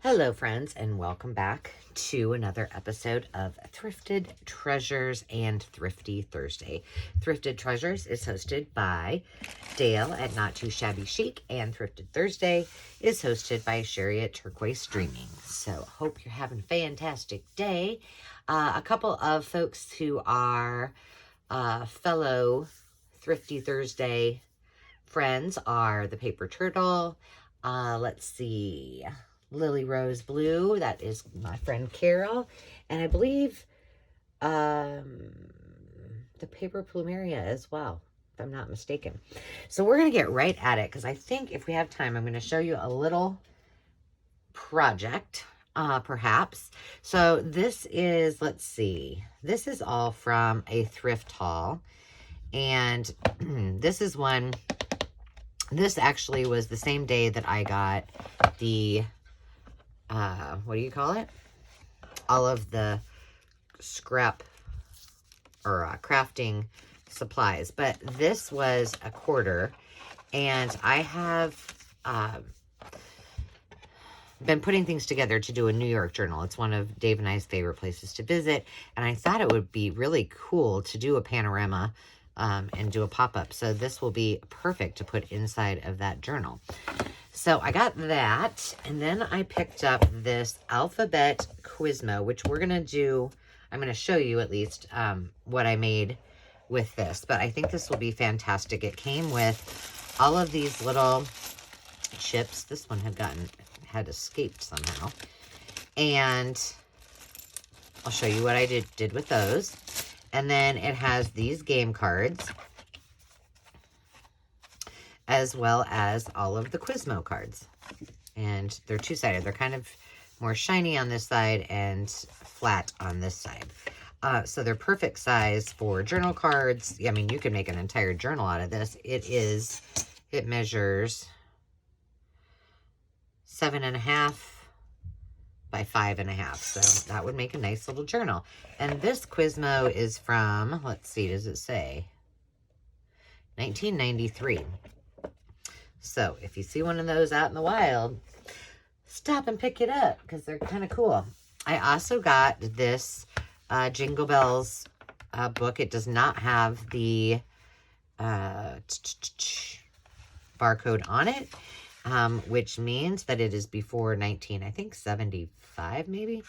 Hello, friends, and welcome back to another episode of Thrifted Treasures and Thrifty Thursday. Thrifted Treasures is hosted by Dale at Not Too Shabby Chic, and Thrifted Thursday is hosted by Sherry at Turquoise Streaming. So, hope you're having a fantastic day. A couple of folks who are fellow Thrifty Thursday friends are the Paper Turtle. Let's see. Lily Rose Blue, that is my friend Carol, and I believe the Paper Plumeria as well, if I'm not mistaken. So we're going to get right at it, because I think if we have time, I'm going to show you a little project, perhaps. So this is, let's see, this is all from a thrift haul, and this is one, this actually was the same day that I got the what do you call it? All of the scrap or crafting supplies. But this was a quarter, and I have been putting things together to do a New York journal. It's one of Dave and I's favorite places to visit, and I thought it would be really cool to do a panorama and do a pop-up. So this will be perfect to put inside of that journal. So I got that, and then I picked up this Alphabet Quizmo, which we're going to do, I'm going to show you at least what I made with this, but I think this will be fantastic. It came with all of these little chips. This one had escaped somehow, and I'll show you what I did with those. And then it has these game cards, as well as all of the Quizmo cards. And they're two-sided. They're kind of more shiny on this side and flat on this side. So they're perfect size for journal cards. I mean, you can make an entire journal out of this. It measures 7.5 by 5.5. So that would make a nice little journal. And this Quizmo is from, let's see, does it say? 1993. So if you see one of those out in the wild, stop and pick it up, because they're kind of cool. I also got this Jingle Bells book. It does not have the barcode on it, which means that it is before 75 maybe.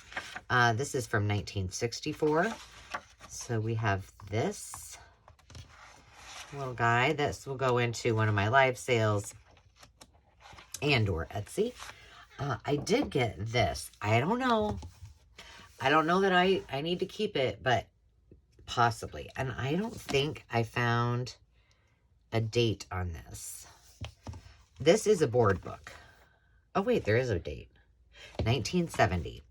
This is from 1964. So we have this little guy. This will go into one of my live sales and or Etsy. I did get this. I don't know that I need to keep it, but possibly. And I don't think I found a date on this. This is a board book. Oh wait, there is a date. 1970.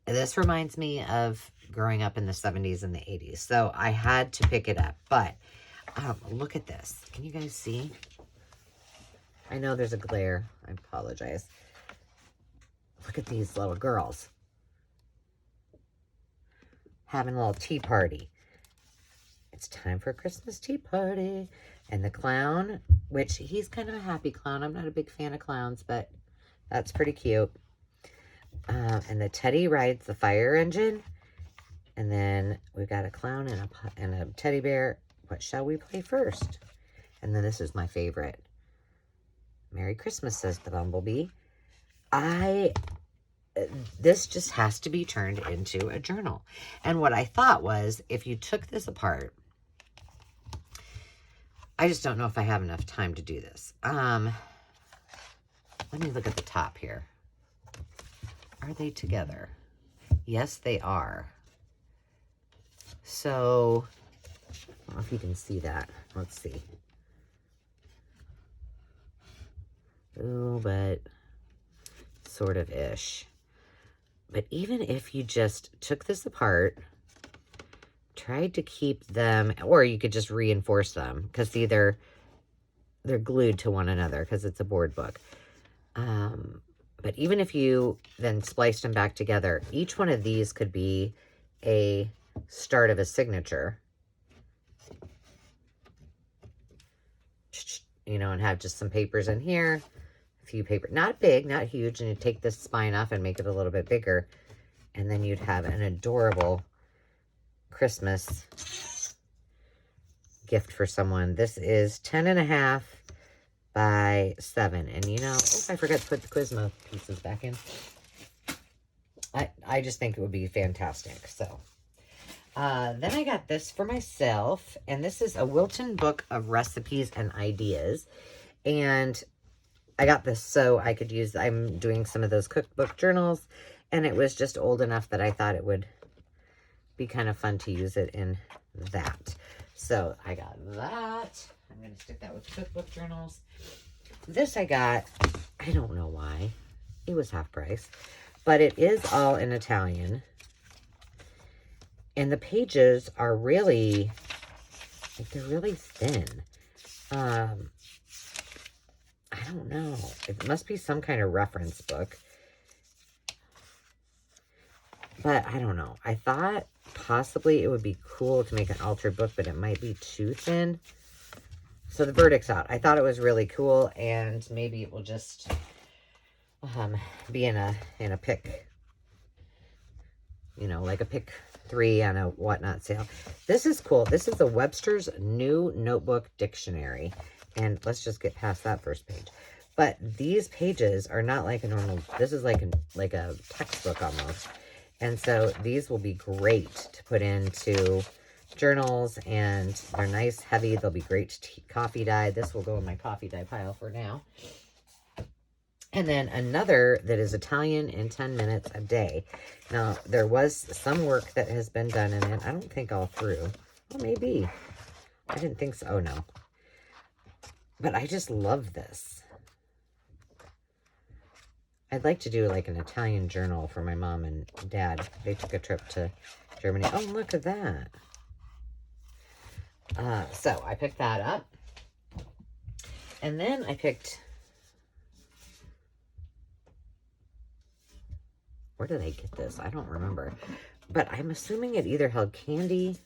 This reminds me of growing up in the 70s and the 80s. So I had to pick it up, but look at this. Can you guys see? I know there's a glare. I apologize. Look at these little girls having a little tea party. It's time for a Christmas tea party. And the clown, which he's kind of a happy clown. I'm not a big fan of clowns, but that's pretty cute. And the teddy rides the fire engine. And then we've got a clown and a teddy bear. What shall we play first? And then this is my favorite. Merry Christmas, says the bumblebee. This just has to be turned into a journal. And what I thought was, if you took this apart, I just don't know if I have enough time to do this. Let me look at the top here. Are they together? Yes, they are. So, I don't know if you can see that. Let's see. Oh, but sort of ish. But even if you just took this apart, tried to keep them, or you could just reinforce them, because they're glued to one another because it's a board book. But even if you then spliced them back together, each one of these could be a start of a signature. You know, and have just some papers in here, few paper, not big, not huge, and you take this spine off and make it a little bit bigger, and then you'd have an adorable Christmas gift for someone. This is 10.5 by 7, and you know, oh, I forgot to put the Quizmo pieces back in. I just think it would be fantastic. So then I got this for myself, and this is a Wilton book of recipes and ideas, and I got this so I could use, I'm doing some of those cookbook journals, and it was just old enough that I thought it would be kind of fun to use it in that. So I got that. I'm going to stick that with cookbook journals. This I got, I don't know why. It was half price, but it is all in Italian. And the pages are really, like, they're really thin. I don't know. It must be some kind of reference book. But I don't know. I thought possibly it would be cool to make an altered book, but it might be too thin. So the verdict's out. I thought it was really cool, and maybe it will just be in a pick, you know, like a pick 3 on a whatnot sale. This is cool. This is the Webster's New Notebook Dictionary. And let's just get past that first page. But these pages are not like a normal, this is like a textbook almost. And so these will be great to put into journals, and they're nice, heavy. They'll be great to coffee dye. This will go in my coffee dye pile for now. And then another that is Italian in 10 minutes a day. Now, there was some work that has been done in it. I don't think all through. Well, maybe. I didn't think so. Oh, no. But I just love this. I'd like to do like an Italian journal for my mom and dad. They took a trip to Germany. Oh, look at that. So I picked that up. And then I picked... Where did I get this? I don't remember. But I'm assuming it either held candy.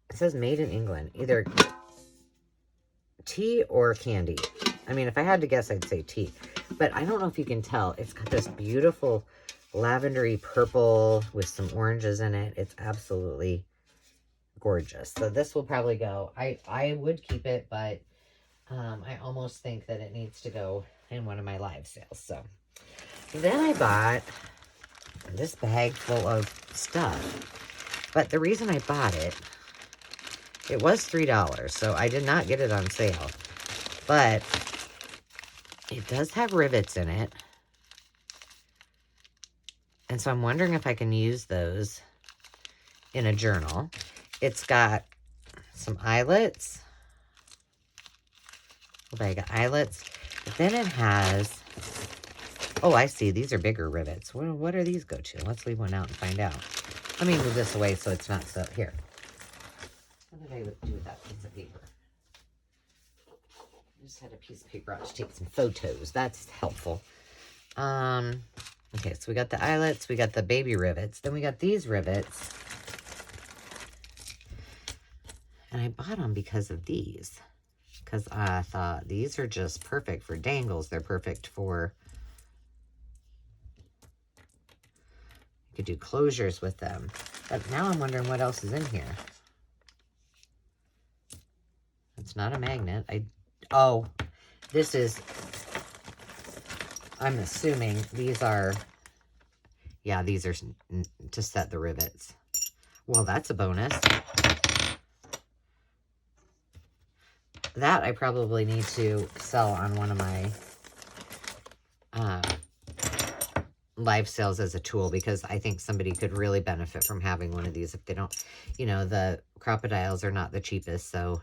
It says made in England. Either tea or candy. I mean, if I had to guess, I'd say tea. But I don't know if you can tell. It's got this beautiful lavendery purple with some oranges in it. It's absolutely gorgeous. So this will probably go. I would keep it, but I almost think that it needs to go in one of my live sales. So then I bought this bag full of stuff. But the reason I bought it, it was $3, so I did not get it on sale. But it does have rivets in it. And so I'm wondering if I can use those in a journal. It's got some eyelets. Well, I got eyelets. But then it has... Oh, I see. These are bigger rivets. What do these go to? Let's leave one out and find out. Let me move this away so it's not so... Here. What did I do with that piece of paper? I just had a piece of paper out to take some photos. That's helpful. Okay, so we got the eyelets. We got the baby rivets. Then we got these rivets. And I bought them because of these. Because I thought these are just perfect for dangles. They're perfect for... You could do closures with them. But now I'm wondering what else is in here. It's not a magnet. Oh, this is, I'm assuming these are, yeah, these are to set the rivets. Well, that's a bonus. That I probably need to sell on one of my live sales as a tool, because I think somebody could really benefit from having one of these if they don't, you know, the crocodiles are not the cheapest, so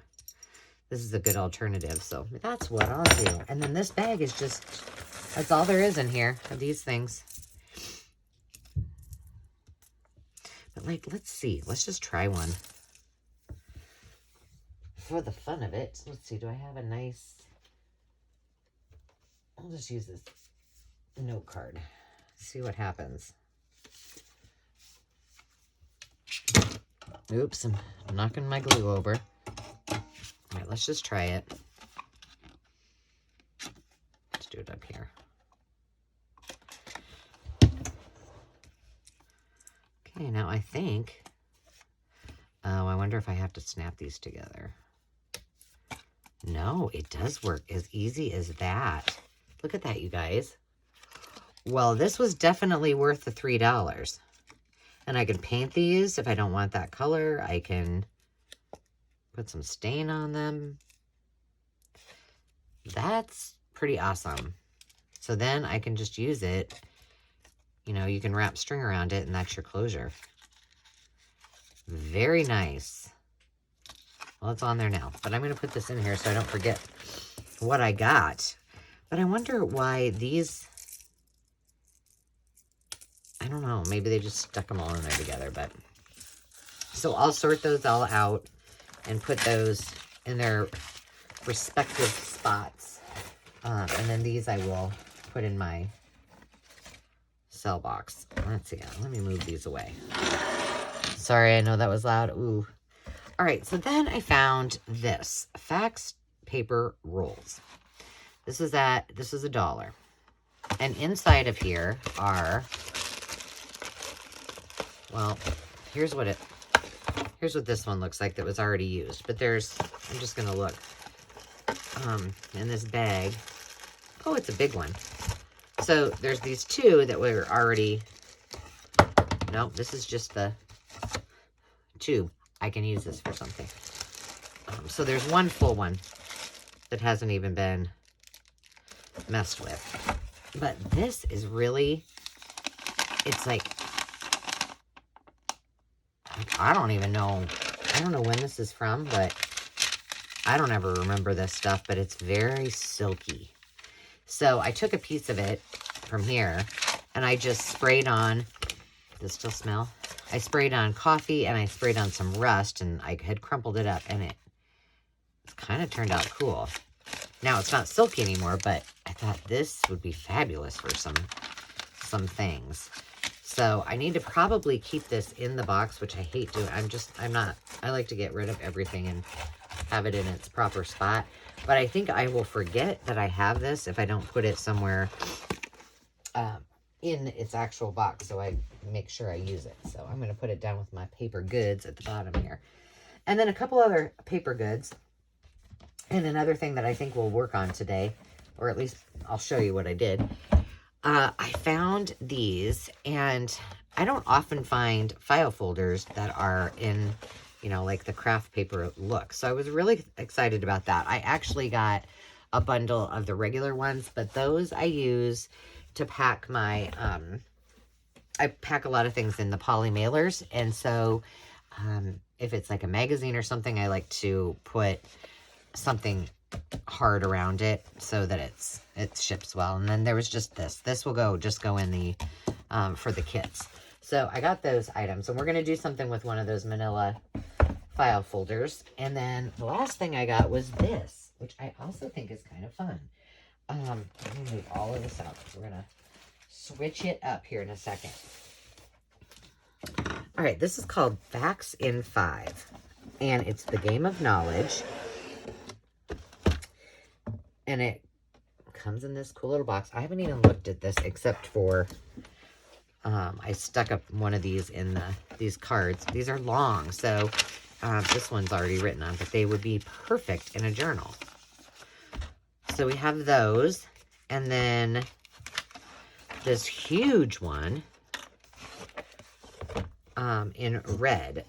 this is a good alternative. So that's what I'll do. And then this bag is just, that's all there is in here of these things. But like, let's see. Let's just try one. For the fun of it. Let's see. Do I have a nice... I'll just use this note card. See what happens. Oops, I'm knocking my glue over. All right, let's just try it. do it up here. Okay, now I think, oh, I wonder if I have to snap these together. No, it does work as easy as that. Look at that, you guys. Well, this was definitely worth the $3. And I can paint these if I don't want that color. I can put some stain on them. That's pretty awesome. So then I can just use it. You know, you can wrap string around it and that's your closure. Very nice. Well, it's on there now, but I'm going to put this in here so I don't forget what I got. But I wonder why these, I don't know, maybe they just stuck them all in there together, but. So I'll sort those all out and put those in their respective spots. And then these I will put in my cell box. Let's see, let me move these away. Sorry, I know that was loud. Ooh. All right, so then I found this, fax paper rolls. This is $1. And inside of here are, well, here's what this one looks like that was already used. But there's, I'm just gonna look in this bag. Oh, it's a big one. So there's these two that were already, no, this is just the tube. I can use this for something. So there's one full one that hasn't even been messed with. But this is really, it's like I don't even know. I don't know when this is from, but I don't ever remember this stuff, but it's very silky. So I took a piece of it from here and I just sprayed on, does it still smell? I sprayed on coffee and I sprayed on some rust and I had crumpled it up and it kind of turned out cool. Now it's not silky anymore, but I thought this would be fabulous for some things. So I need to probably keep this in the box, which I hate doing. I like to get rid of everything and have it in its proper spot. But I think I will forget that I have this if I don't put it somewhere in its actual box, so I make sure I use it. So I'm going to put it down with my paper goods at the bottom here. And then a couple other paper goods. And another thing that I think we'll work on today, or at least I'll show you what I did. I found these, and I don't often find file folders that are in, you know, like the craft paper look. So I was really excited about that. I actually got a bundle of the regular ones, but those I use to pack my, I pack a lot of things in the poly mailers. And so if it's like a magazine or something, I like to put something hard around it so that it ships well. And then there was just this will just go in the for the kits. So I got those items, and we're going to do something with one of those manila file folders. And then the last thing I got was this, which I also think is kind of fun. Let me move all of this out. We're going to switch it up here in a second. All right, this is called Facts in 5, and it's the game of knowledge. And it comes in this cool little box. I haven't even looked at this except for I stuck up one of these in these cards. These are long, so this one's already written on, but they would be perfect in a journal. So we have those, and then this huge one in red.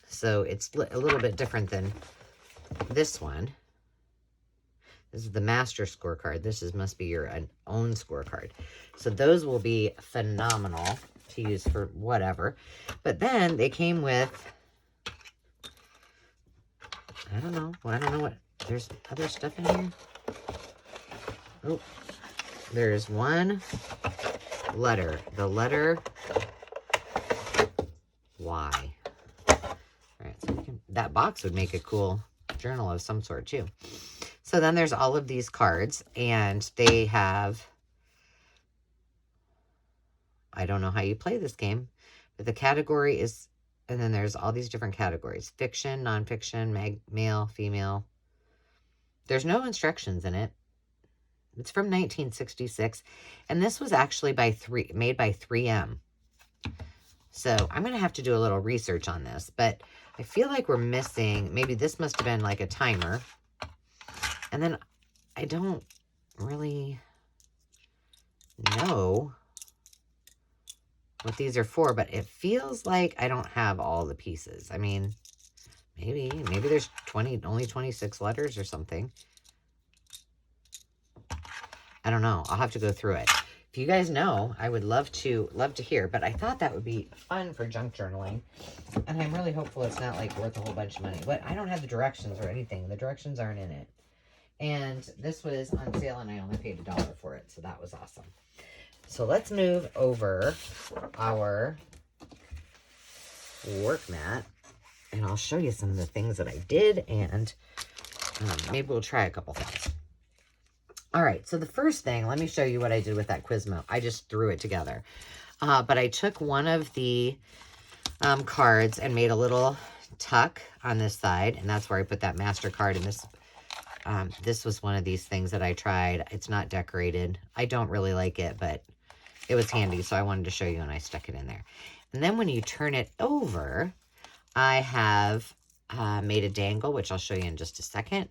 So it's a little bit different than this one. This is the master scorecard. This must be your own scorecard. So those will be phenomenal to use for whatever. But then they came with, I don't know what, there's other stuff in here. Oh, there's one letter. The letter Y. All right, so that box would make a cool journal of some sort too. So then there's all of these cards, and they have, I don't know how you play this game, but the category is, and then there's all these different categories: fiction, nonfiction, male, female. There's no instructions in it. It's from 1966. And this was actually made by 3M. So I'm going to have to do a little research on this. But I feel like we're missing, maybe this must have been like a timer. And then I don't really know what these are for, but it feels like I don't have all the pieces. I mean, maybe there's only 26 letters or something. I don't know. I'll have to go through it. If you guys know, I would love to hear, but I thought that would be fun for junk journaling. And I'm really hopeful it's not like worth a whole bunch of money. But I don't have the directions or anything. The directions aren't in it. And this was on sale and I only paid $1 for it. So that was awesome. So let's move over our work mat and I'll show you some of the things that I did and maybe we'll try a couple things. All right, so the first thing, let me show you what I did with that Quizmo. I just threw it together. But I took one of the cards and made a little tuck on this side, and that's where I put that MasterCard. And this was one of these things that I tried. It's not decorated. I don't really like it, but it was handy, so I wanted to show you, and I stuck it in there. And then when you turn it over, I have made a dangle, which I'll show you in just a second.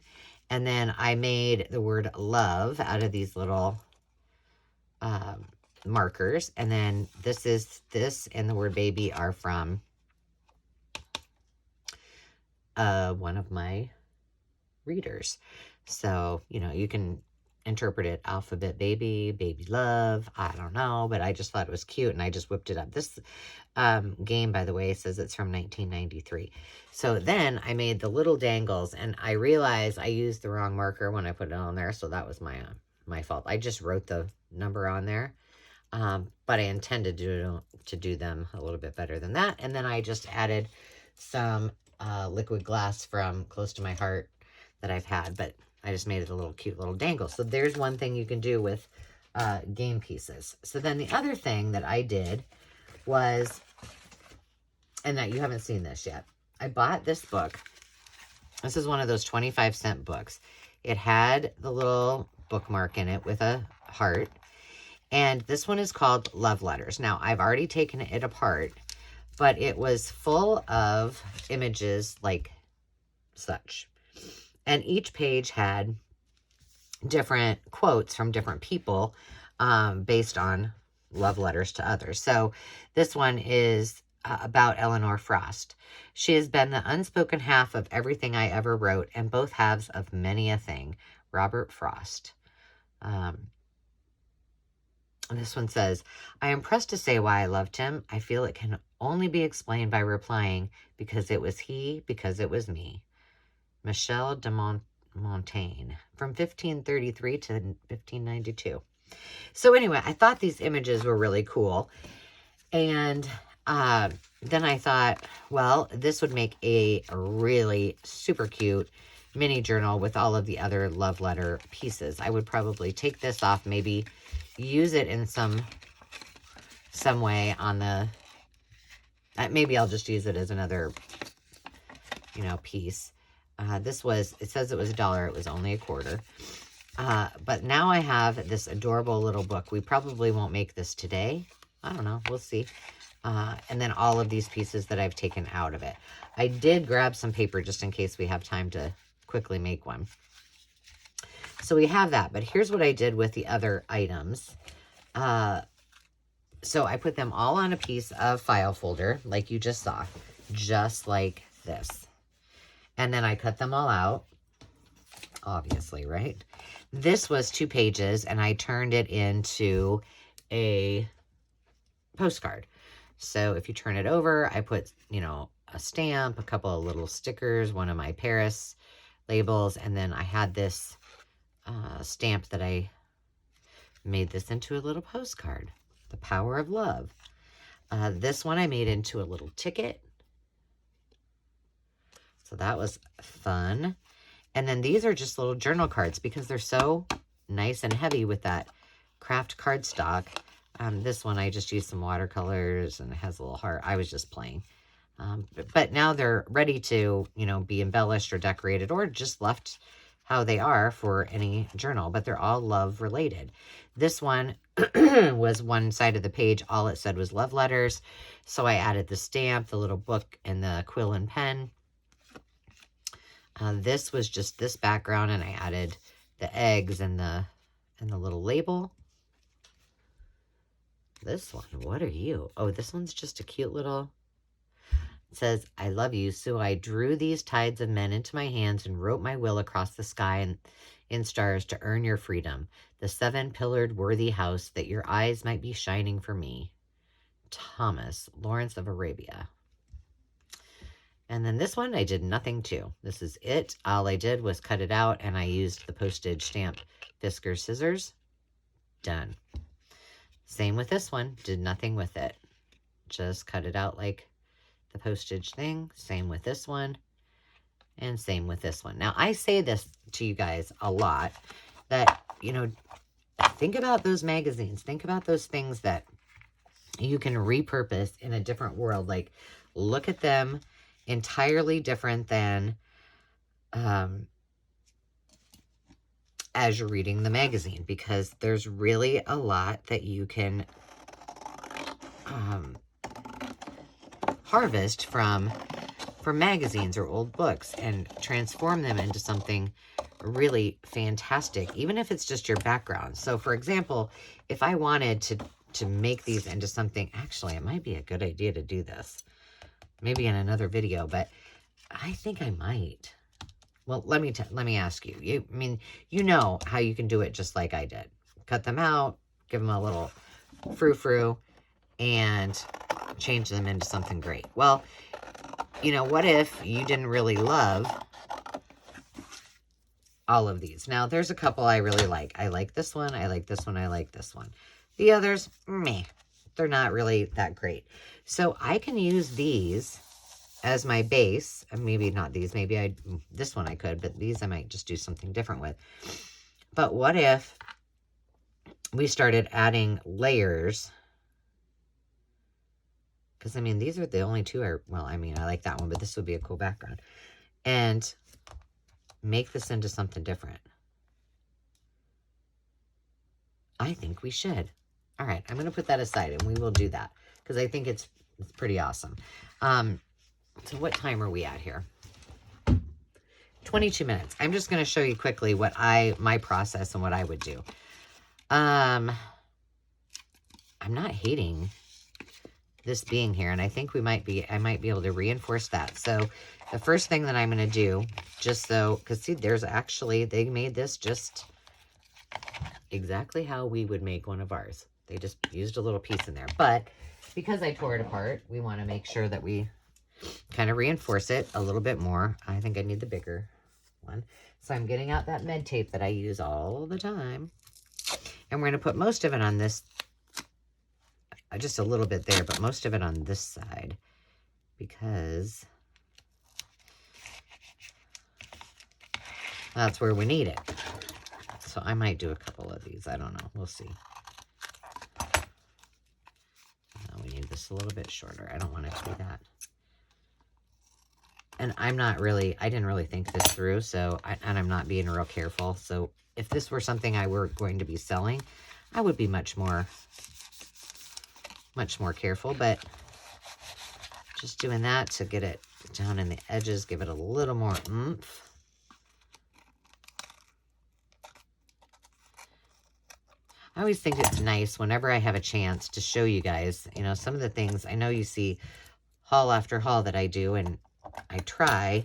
And then I made the word love out of these little markers. And then this and the word baby are from one of my readers. So, you know, you can interpret it alphabet baby, baby love. I don't know, but I just thought it was cute and I just whipped it up. This game, by the way, says it's from 1993. So then I made the little dangles and I realized I used the wrong marker when I put it on there. So that was my fault. I just wrote the number on there. But I intended to do them a little bit better than that. And then I just added some liquid glass from Close to My Heart that I've had, but I just made it a little cute little dangle. So there's one thing you can do with game pieces. So then the other thing that I did was, and that you haven't seen this yet, I bought this book. This is one of those 25-cent books. It had the little bookmark in it with a heart. And this one is called Love Letters. Now, I've already taken it apart, but it was full of images like such. And each page had different quotes from different people based on love letters to others. So this one is about Eleanor Frost. She has been the unspoken half of everything I ever wrote and both halves of many a thing. Robert Frost. This one says, I am pressed to say why I loved him. I feel it can only be explained by replying, because it was he, because it was me. Michel de Montaigne, from 1533 to 1592. So anyway, I thought these images were really cool. And then I thought, well, this would make a really super cute mini journal with all of the other love letter pieces. I would probably take this off, maybe use it in some way on the, maybe I'll just use it as another, you know, piece. It says it was $1. It was only $0.25. But now I have this adorable little book. We probably won't make this today. I don't know. We'll see. And then all of these pieces that I've taken out of it. I did grab some paper just in case we have time to quickly make one. So we have that. But here's what I did with the other items. So I put them all on a piece of file folder like you just saw. Just like this. And then I cut them all out, obviously, right? This was 2 pages, and I turned it into a postcard. So if you turn it over, I put, you know, a stamp, a couple of little stickers, one of my Paris labels, and then I had this stamp that I made this into a little postcard. The Power of Love. This one I made into a little ticket. So that was fun. And then these are just little journal cards because they're so nice and heavy with that craft cardstock. This one I just used some watercolors and it has a little heart. I was just playing. But now they're ready to, you know, be embellished or decorated or just left how they are for any journal, but they're all love related. This one was one side of the page. All it said was love letters. So I added the stamp, the little book, and the quill and pen. This was just this background, and I added the eggs and the little label. This one, what are you? Oh, this one's just a cute little... It says, I love you, so I drew these tides of men into my hands and wrote my will across the sky and in stars to earn your freedom, the 7-pillared worthy house that your eyes might be shining for me. Thomas, Lawrence of Arabia. And then this one, I did nothing to. This is it. All I did was cut it out, and I used the postage stamp Fisker scissors. Done. Same with this one. Did nothing with it. Just cut it out like the postage thing. Same with this one. And same with this one. Now, I say this to you guys a lot, that, you know, think about those magazines. Think about those things that you can repurpose in a different world. Like, look at them entirely different than as you're reading the magazine, because there's really a lot that you can harvest from magazines or old books and transform them into something really fantastic, even if it's just your background. So for example, if I wanted to make these into something, actually it might be a good idea to do this maybe in another video, but I think I might. Well, let me ask you. I mean, you know how you can do it just like I did. Cut them out, give them a little frou-frou, and change them into something great. Well, you know, what if you didn't really love all of these? Now, there's a couple I really like. I like this one. I like this one. I like this one. The others, meh. They're not really that great. So I can use these as my base. Maybe not these. Maybe this one I could, but these I might just do something different with. But what if we started adding layers? Because, I mean, these are the only two well, I mean, I like that one, but this would be a cool background. And make this into something different. I think we should. All right, I'm going to put that aside, and we will do that, because I think it's pretty awesome. So what time are we at here? 22 minutes. I'm just going to show you quickly what my process and what I would do. I'm not hating this being here, and I think I might be able to reinforce that. So the first thing that I'm going to do, just so, because see, there's actually, they made this just exactly how we would make one of ours. They just used a little piece in there, but because I tore it apart, we want to make sure that we kind of reinforce it a little bit more. I think I need the bigger one. So I'm getting out that med tape that I use all the time, and we're going to put most of it on this, just a little bit there, but most of it on this side, because that's where we need it. So I might do a couple of these. I don't know. We'll see. No, we need this a little bit shorter. I don't want it to be that. And I didn't really think this through, so, and I'm not being real careful. So if this were something I were going to be selling, I would be much more careful, but just doing that to get it down in the edges, give it a little more oomph. I always think it's nice whenever I have a chance to show you guys, you know, some of the things. I know you see haul after haul that I do, and I try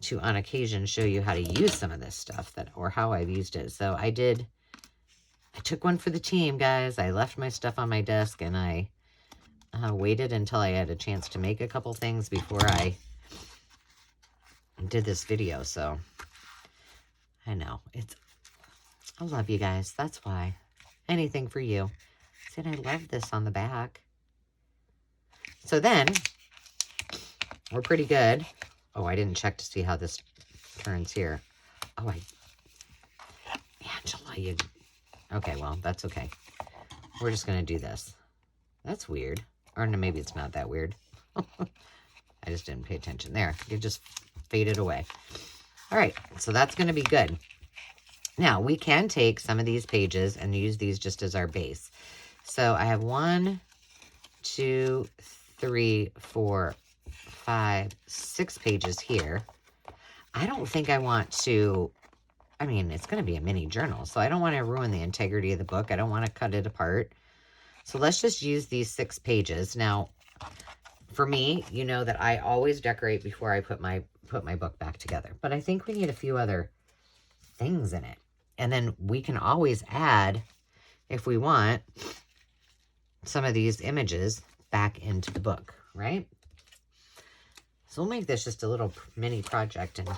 to, on occasion, show you how to use some of this stuff or how I've used it. So I took one for the team, guys. I left my stuff on my desk, and I waited until I had a chance to make a couple things before I did this video. So I know I love you guys. That's why. Anything for you. See, and I love this on the back. So then, we're pretty good. Oh, I didn't check to see how this turns here. Oh, Angela, okay, well, that's okay. We're just going to do this. That's weird. Or no, maybe it's not that weird. I just didn't pay attention. There, it just faded away. All right, so that's going to be good. Now, we can take some of these pages and use these just as our base. So I have 1, 2, 3, 4, 5, 6 pages here. I don't think I want to, I mean, it's going to be a mini journal, so I don't want to ruin the integrity of the book. I don't want to cut it apart. So let's just use these 6 pages. Now, for me, you know that I always decorate before I put my book back together. But I think we need a few other things in it. And then we can always add, if we want, some of these images back into the book, right? So we'll make this just a little mini project. And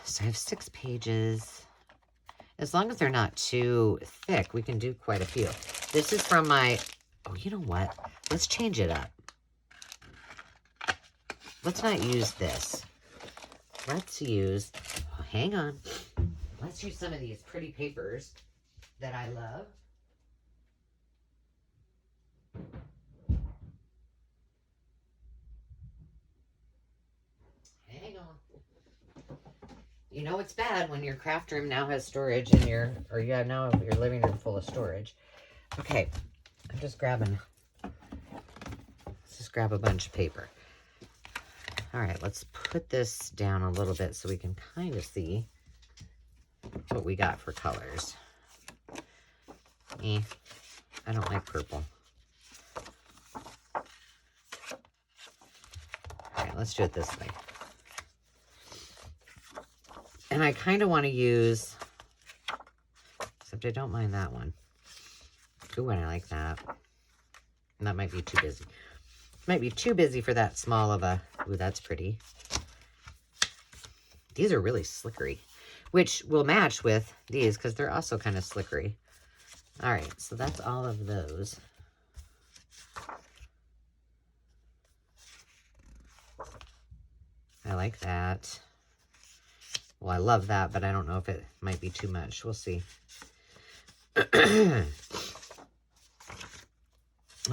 so I have 6 pages. As long as they're not too thick, we can do quite a few. This is from my, oh, you know what? Let's change it up. Let's not use this. Let's use, oh, hang on. Let's use some of these pretty papers that I love. Hang on. You know it's bad when your craft room now has storage in your, or you have now your living room full of storage. Okay, I'm just grabbing, let's just grab a bunch of paper. All right, let's put this down a little bit so we can kind of see what we got for colors. I don't like purple. All right, let's do it this way. And I kind of want to use, except I don't mind that one. Ooh, and I like that. And that might be too busy. Might be too busy for that small of a, ooh, that's pretty. These are really slickery, which will match with these because they're also kind of slickery. All right, so that's all of those. I like that. Well, I love that, but I don't know if it might be too much. We'll see. And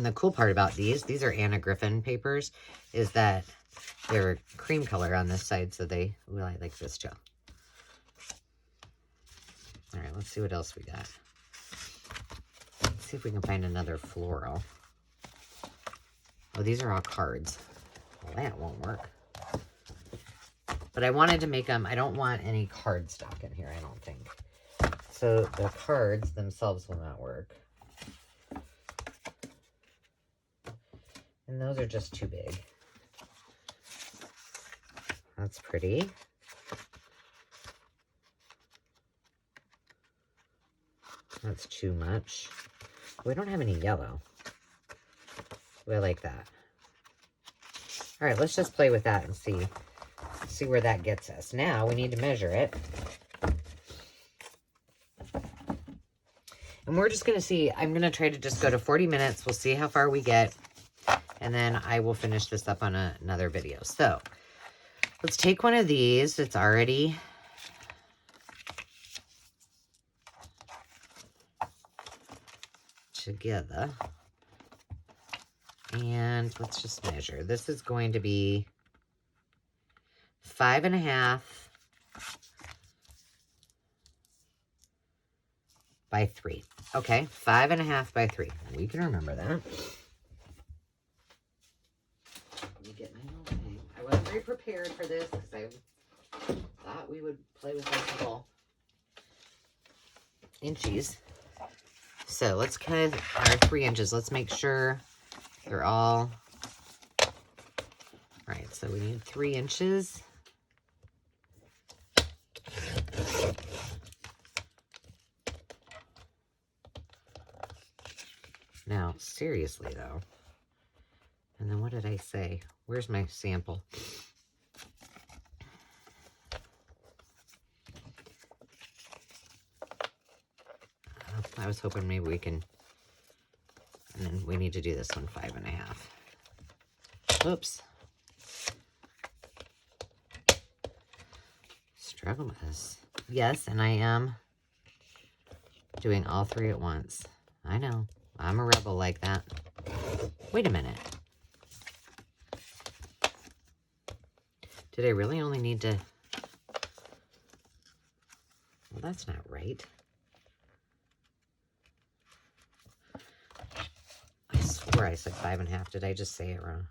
the cool part about these are Anna Griffin papers, is that they're cream color on this side, so they, well, I like this too. All right, let's see what else we got. Let's see if we can find another floral. Oh, these are all cards. Well, that won't work. But I wanted to make them, I don't want any cardstock in here, I don't think. So the cards themselves will not work. And those are just too big. That's pretty. That's too much. We don't have any yellow. I like that. All right, let's just play with that and see where that gets us. Now we need to measure it. And we're just going to see, I'm going to try to just go to 40 minutes. We'll see how far we get. And then I will finish this up on another video. So let's take one of these. It's already together. And let's just measure. This is going to be 5.5 by 3. Okay, 5.5 by 3. We can remember that. Let me get my notebook. I wasn't very prepared for this because I thought we would play with multiple inches. So let's cut our 3 inches. Let's make sure they're all right. So we need 3 inches. Now, seriously though, and then what did I say? Where's my sample? I was hoping maybe we can, and then we need to do this one 5.5. Oops. Struggle with this. Yes, and I am doing all 3 at once. I know. I'm a rebel like that. Wait a minute. Did I really only need to... Well, that's not right. I swore I said 5.5. Did I just say it wrong?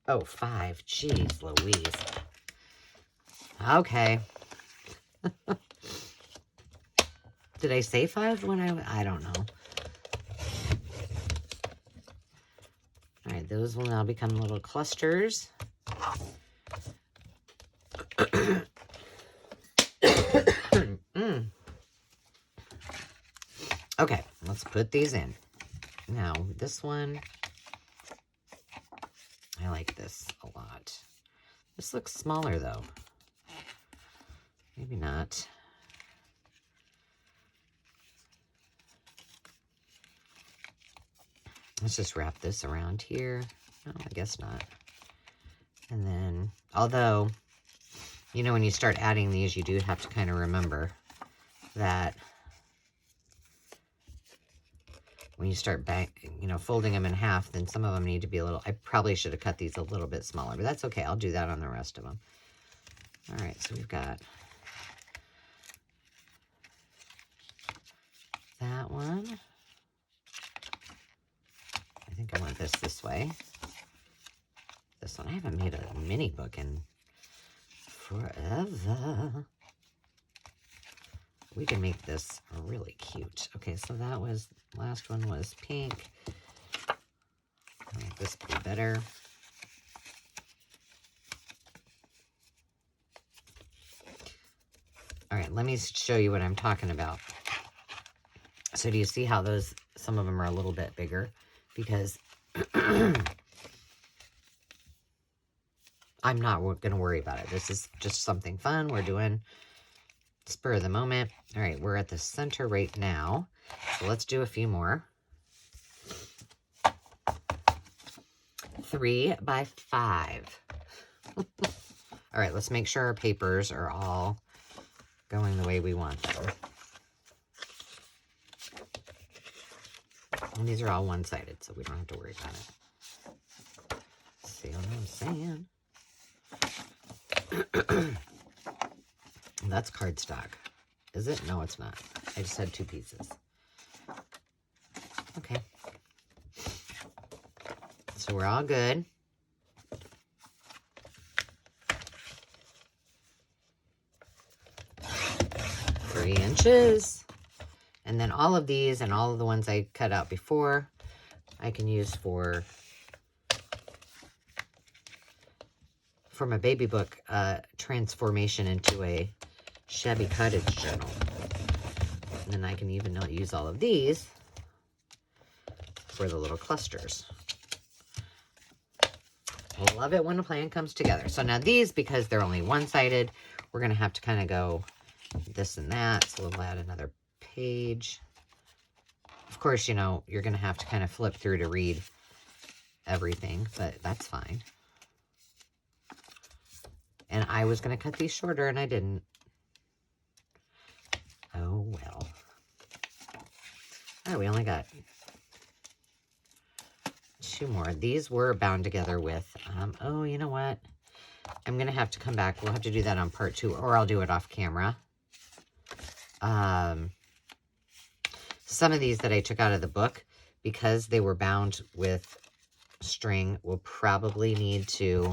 Oh, 5. Jeez Louise. Okay. Did I say 5 when I don't know. All right, those will now become little clusters. Okay, let's put these in. Now, this one, I like this a lot. This looks smaller, though. Maybe not. Let's just wrap this around here. No, I guess not. And then, although, you know, when you start adding these, you do have to kind of remember that when you start folding them in half, then some of them need to be a little, I probably should have cut these a little bit smaller, but that's okay. I'll do that on the rest of them. All right, so we've got that one. I think I want this way. This one, I haven't made a mini book in forever. We can make this really cute. Okay, so that was, last one was pink. I like this be better. All right, let me show you what I'm talking about. So do you see how those, some of them are a little bit bigger? Because I'm not going to worry about it. This is just something fun we're doing. Spur of the moment. All right, we're at the center right now. So let's do a few more. 3 by 5. All right, let's make sure our papers are all going the way we want them. And these are all one-sided, so we don't have to worry about it. See what I'm saying? That's cardstock. Is it? No, it's not. I just had 2 pieces. Okay. So we're all good. Three inches. And then all of these and all of the ones I cut out before, I can use for my baby book transformation into a shabby cottage journal. And then I can even use all of these for the little clusters. I love it when a plan comes together. So now these, because they're only one-sided, we're going to have to kind of go this and that. So we'll add another page. Of course, you know, you're going to have to kind of flip through to read everything, but that's fine. And I was going to cut these shorter, and I didn't. Oh, well. Oh, we only got 2 more. These were bound together with, oh, you know what? I'm going to have to come back. We'll have to do that on part 2, or I'll do it off camera. Some of these that I took out of the book, because they were bound with string, will probably need to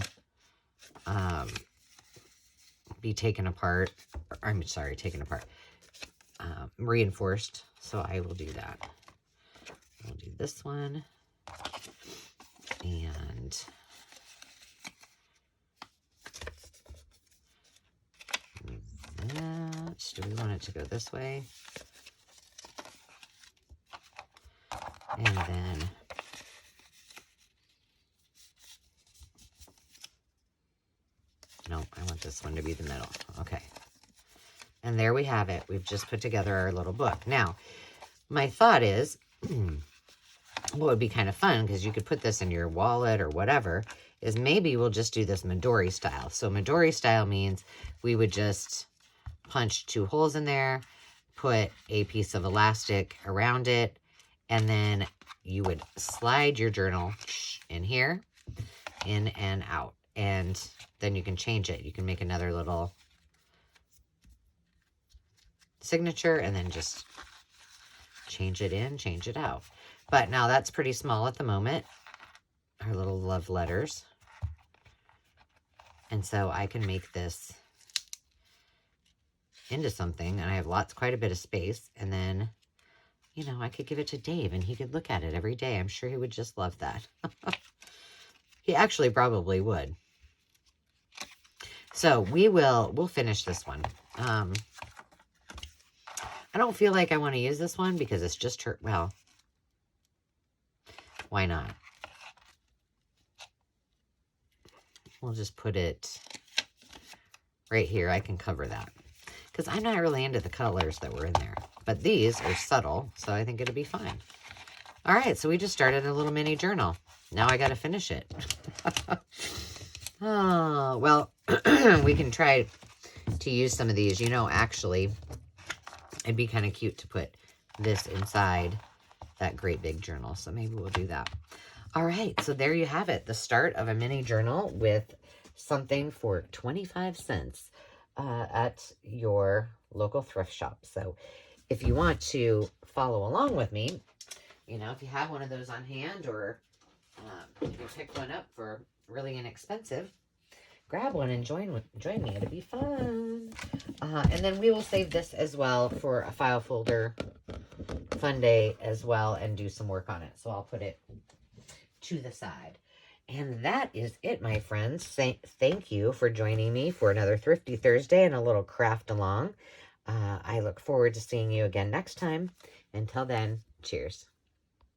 be taken apart. I'm sorry, taken apart. Reinforced. So I will do that. I'll do this one. And that. Do we want it to go this way? And then no, I want this one to be the middle. Okay. And there we have it. We've just put together our little book. Now, my thought is, what would be kind of fun, because you could put this in your wallet or whatever, is maybe we'll just do this Midori style. So Midori style means we would just punch 2 holes in there, put a piece of elastic around it, and then you would slide your journal in here, in and out. and then you can change it. You can make another little signature and then just change it in, change it out. But now that's pretty small at the moment, our little love letters. And so I can make this into something, and I have quite a bit of space. And then, you know, I could give it to Dave and he could look at it every day. I'm sure he would just love that. He actually probably would. So we'll finish this one. I don't feel like I want to use this one because it's just well, why not? We'll just put it right here. I can cover that because I'm not really into the colors that were in there. But these are subtle, so I think it'll be fine. All right, so we just started a little mini journal. Now I got to finish it. Oh, well, we can try to use some of these. You know, actually, it'd be kind of cute to put this inside that great big journal. So maybe we'll do that. All right, so there you have it. The start of a mini journal with something for 25 cents at your local thrift shop. So if you want to follow along with me, you know, if you have one of those on hand, or you can pick one up for really inexpensive, grab one and join me. It'll be fun. And then we will save this as well for a file folder fun day as well and do some work on it. So I'll put it to the side. And that is it, my friends. Thank you for joining me for another Thrifty Thursday and a little craft along. I look forward to seeing you again next time. Until then, cheers.